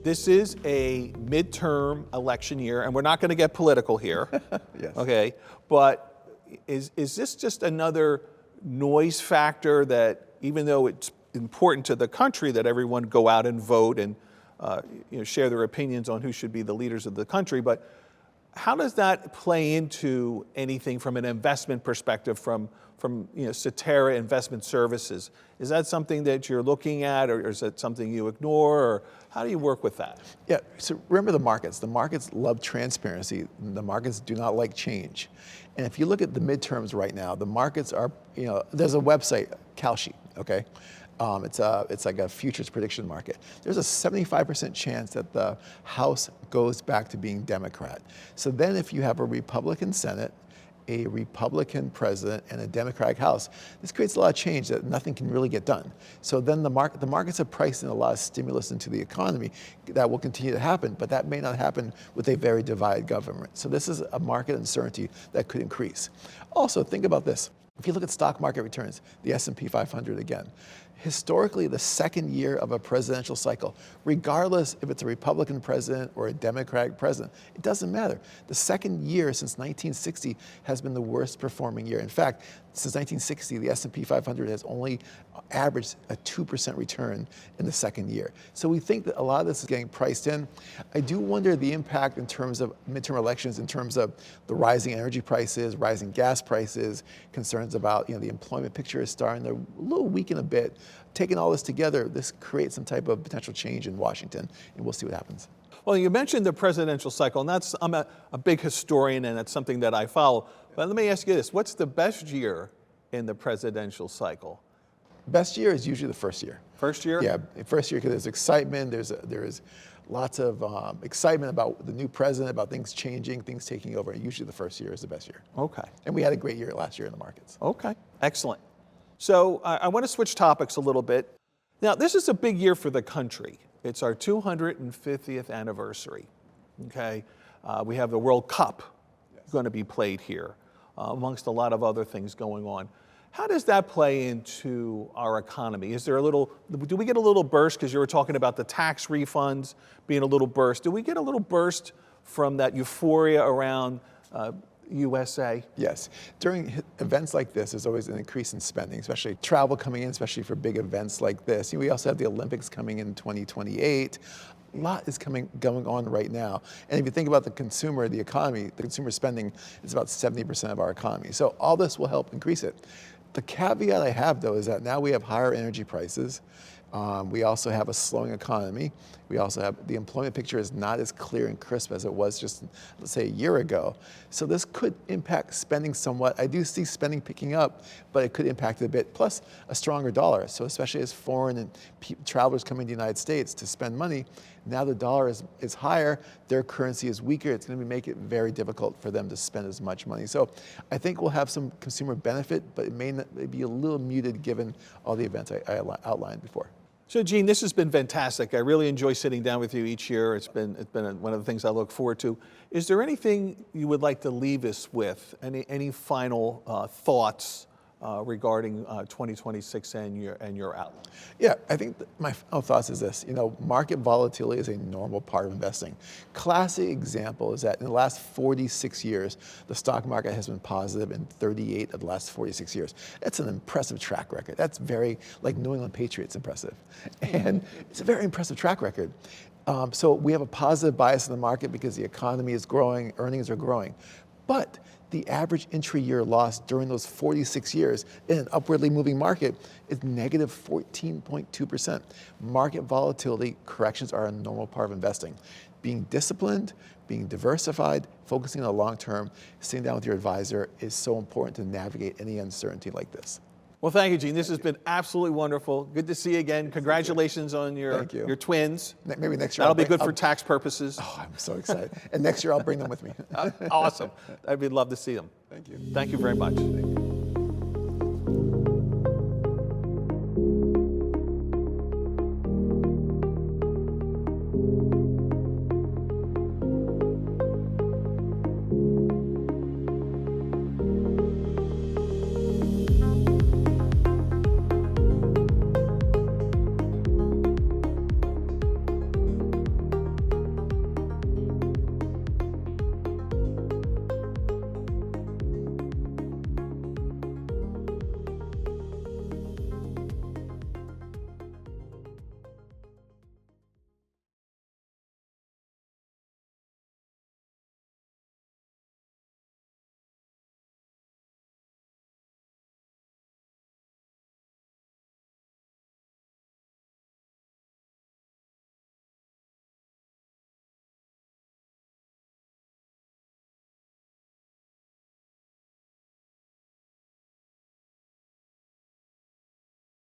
This is a midterm election year, and we're not going to get political here. Yes. Okay, but is this just another noise factor that, even though it's important to the country that everyone go out and vote and share their opinions on who should be the leaders of the country, but how does that play into anything from an investment perspective from Cetera Investment Services? Is that something that you're looking at, or is that something you ignore, or how do you work with that? Yeah, so remember the markets. The markets love transparency. The markets do not like change. And if you look at the midterms right now, the markets are, there's a website, Kalshi, okay? It's like a futures prediction market. There's a 75% chance that the House goes back to being Democrat. So then if you have a Republican Senate, a Republican president, and a Democratic House, this creates a lot of change that nothing can really get done. So then the markets have priced in a lot of stimulus into the economy that will continue to happen, but that may not happen with a very divided government. So this is a market uncertainty that could increase. Also, think about this. If you look at stock market returns, the S&P 500 again, historically the second year of a presidential cycle, regardless if it's a Republican president or a Democratic president, it doesn't matter. The second year since 1960 has been the worst performing year. In fact, since 1960, the S&P 500 has only averaged a 2% return in the second year. So we think that a lot of this is getting priced in. I do wonder the impact in terms of midterm elections, in terms of the rising energy prices, rising gas prices, concerns about the employment picture is starting to a little weaken a bit. Taking all this together, this creates some type of potential change in Washington, and we'll see what happens. Well, you mentioned the presidential cycle, and I'm a big historian, and it's something that I follow. But let me ask you this: what's the best year in the presidential cycle? Best year is usually the first year. First year? Yeah, first year, because there's excitement. There is lots of excitement about the new president, about things changing, things taking over. And usually the first year is the best year. Okay. And we had a great year last year in the markets. Okay, excellent. So I want to switch topics a little bit. Now, this is a big year for the country. It's our 250th anniversary. Okay, we have the World Cup going to be played here, amongst a lot of other things going on. How does that play into our economy? Do we get a little burst, because you were talking about the tax refunds being a little burst? Do we get a little burst from that euphoria around USA? Yes. During events like this, there's always an increase in spending, especially travel coming in, especially for big events like this. We also have the Olympics coming in 2028. A lot is going on right now. And if you think about the consumer, the economy, the consumer spending is about 70% of our economy. So all this will help increase it. The caveat I have, though, is that now we have higher energy prices. We also have a slowing economy. We also have the employment picture is not as clear and crisp as it was just, let's say, a year ago. So this could impact spending somewhat. I do see spending picking up, but it could impact it a bit. Plus a stronger dollar. So especially as foreign and travelers coming to the United States to spend money, now the dollar is higher, their currency is weaker. It's going to make it very difficult for them to spend as much money. So I think we'll have some consumer benefit, but it may be a little muted given all the events I outlined before. So, Gene, this has been fantastic. I really enjoy sitting down with you each year. It's been one of the things I look forward to. Is there anything you would like to leave us with? Any final thoughts regarding 2026 and your outlook? Yeah, I think my final thoughts is this. Market volatility is a normal part of investing. Classic example is that in the last 46 years, the stock market has been positive in 38 of the last 46 years. That's an impressive track record. That's very, like New England Patriots impressive. And it's a very impressive track record. So we have a positive bias in the market because the economy is growing, earnings are growing. But the average intra-year loss during those 46 years in an upwardly moving market is negative 14.2%. Market volatility corrections are a normal part of investing. Being disciplined, being diversified, focusing on the long term, sitting down with your advisor is so important to navigate any uncertainty like this. Well, thank you, Gene. This has been absolutely wonderful. Good to see you again. Congratulations on your twins. Maybe next year. That'll be good for tax purposes. Oh, I'm so excited. And next year I'll bring them with me. Awesome. I'd love to see them. Thank you. Thank you very much. Thank you.